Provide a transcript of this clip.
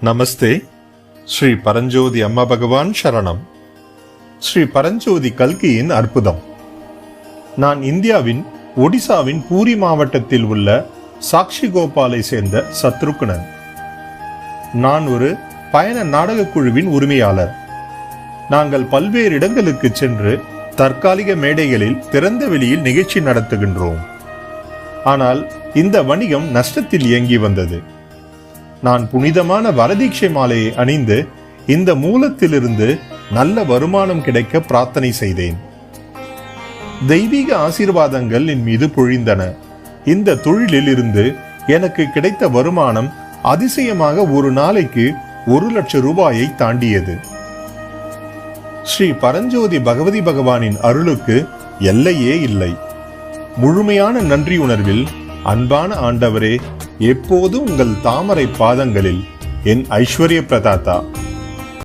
நமஸ்தே. ஸ்ரீ பரஞ்சோதி அம்மா பகவான் சரணம். ஸ்ரீ பரஞ்சோதி கல்கியின் அற்புதம். நான் இந்தியாவின் ஒடிசாவின் பூரி மாவட்டத்தில் உள்ள சாக்ஷி கோபாலை சேர்ந்த சத்ருக்னன். நான் ஒரு பயண நாடக குழுவின் உரிமையாளர். நாங்கள் பல்வேறு இடங்களுக்கு சென்று தற்காலிக மேடைகளில் திறந்த வெளியில் நிகழ்ச்சி நடத்துகின்றோம். ஆனால் இந்த வணிகம் நஷ்டத்தில் இயங்கி வந்தது. நான் புனிதமான வரதீட்சை மாலையை அணிந்து இந்த மூலத்திலிருந்து நல்ல வருமானம் கிடைக்க பிரார்த்தனை செய்தேன். தெய்வீக ஆசீர்வாதங்கள் என் மீது பொழிந்தன. இந்த தொழிலில் இருந்து எனக்கு கிடைத்த வருமானம் அதிசயமாக ஒரு நாளைக்கு 1,00,000 ரூபாயை தாண்டியது. ஸ்ரீ பரஞ்சோதி பகவதி பகவானின் அருளுக்கு எல்லையே இல்லை. முழுமையான நன்றி உணர்வில், அன்பான ஆண்டவரே, எப்போதும் உங்கள் தாமரை பாதங்களில் என் ஐஸ்வர்ய பிரதாதா